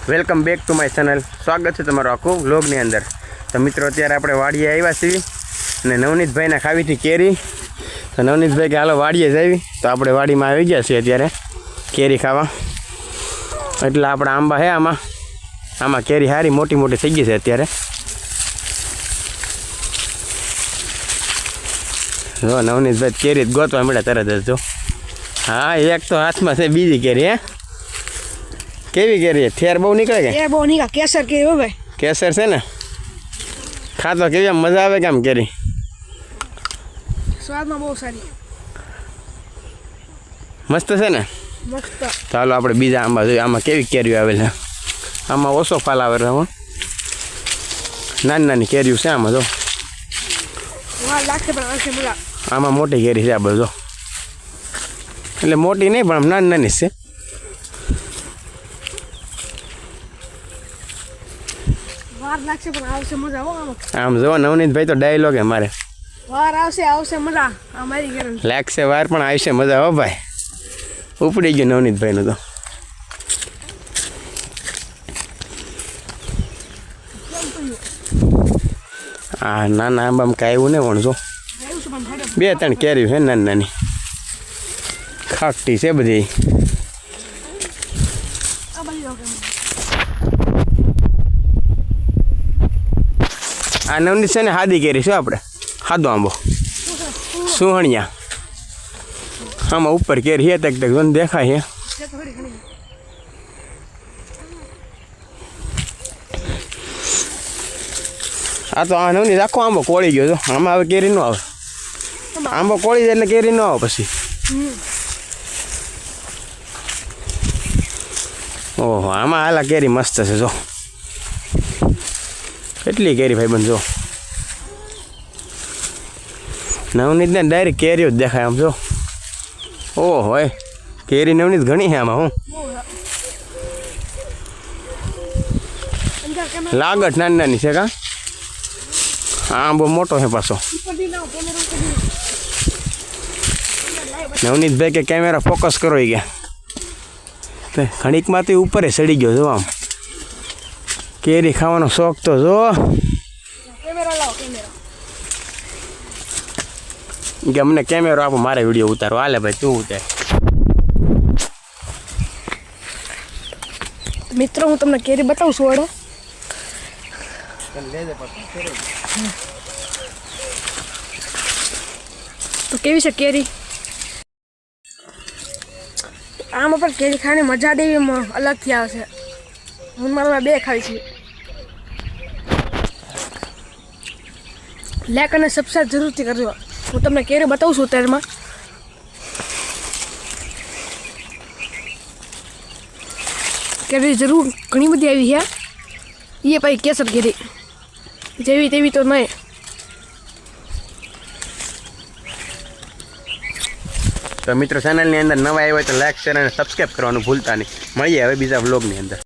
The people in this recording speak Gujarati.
Welcome back to my channel. સ્વાગત છે તમારું આખું વ્લોગની અંદર। તો મિત્રો અત્યારે આપણે વાડીએ આવ્યા છીએ અને નવનીતભાઈને ખાવી હતી કેરી। તો નવનીતભાઈ કે હાલો વાડીએ જ આવી, તો આપણે વાડીમાં આવી ગયા છીએ અત્યારે કેરી ખાવા। એટલે આપણા આંબા છે આમાં કેરી સારી મોટી મોટી થઈ ગઈ છે અત્યારે। જો નવનીતભાઈ કેરી ગોતવા મળ્યા તરત જ। જો હા, એક તો હાથમાં છે, બીજી કેરી હે કેવી કેરી ઠેર બહુ નીકળે કે? એ બહુ નીકળે, કેસર કેરી હો ભાઈ। કેસર છે ને, ખાતો કેવી આમ મજા આવે કે આમ કેરી સ્વાદમાં બહુ સારી, મસ્ત છે ને, મસ્ત। ચાલો આપણે બીજા આંબા જોઈએ આમાં કેવી કેરીઓ આવે છે। આમાં ઓછો ફાલ આવે છે, નાની નાની કેરીઓ છે આમાં। જો લાગશે પણ આવશે મજા। આમાં મોટી કેરી છે આ બધો, એટલે મોટી નહીં પણ આમ નાની નાની છે। વાર લાગશે પણ આવશે મજા હો આમાં। આમ જો નવનીતભાઈ તો ડાયલોગ હે મારે, વાર આવશે મજા, આ મારી ગેરંટી। લાગશે વાર પણ આવશે મજા હો ભાઈ। ઉપડી ગયું નવનીતભાઈનું તો। હા, નાના આંબામાં કાંઈ એવું નહીં વણજો, બે ત્રણ કેરી છે નાની નાની, ખાકટી છે બધી। આ નવનીત છે ને સાદી કેરી છે, આપણે સાદો આંબો સુહણિયા। આમાં ઉપર કેરી હે તક તક દેખાય છે। આ તો આ નવનીત આખો આંબો કોળી ગયો તો, આમાં હવે કેરી ન આવે। આંબો કોળી જાય એટલે કેરી ન આવે પછી। ઓહો, આમાં હાલા કેરી મસ્ત છે। જો કેટલી કેરી ભાઈ બંધ, જો નવનીતને ડાયરેક્ટ કેરીઓ જ દેખાય આમ। જો ઓહો, કેરી નવનીત ઘણી છે આમાં। હું લાગત નાની નાની છે કા? હા, બહુ મોટો છે પાછો। નવનીતભાઈ કે કેમેરા ફોકસ કરો એ ગયા, ઘણીકમાંથી ઉપર સડી ગયો। જો આમ કેરી ખાવાનો શોખ તો જો, કે અમને કેમેરો આપો, મારે વિડીયો ઉતારો। હાલે ભાઈ તું ઉતાર। મિત્રો હું તમને કેરી બતાવું છું વાળો। તો કેવી છે કેરી? આમાં પણ કેરી ખાવાની મજા દેવી અલગથી આવશે। હું મારા બે ખાવી છે। લાઈક અને સબસ્ક્રાઈબ જરૂરથી કરજો। હું તમને કેરી બતાવું છું અત્યારમાં। કેરી જરૂર ઘણી બધી આવી છે, એ પછી કેસર કેરી જેવી તેવી તો નહીં। તો મિત્રો ચેનલની અંદર નવા આવ્યા હોય તો લાઈક શેર અને સબસ્ક્રાઈબ કરવાનું ભૂલતા નહીં। મળીએ હવે બીજા વ્લોગની અંદર।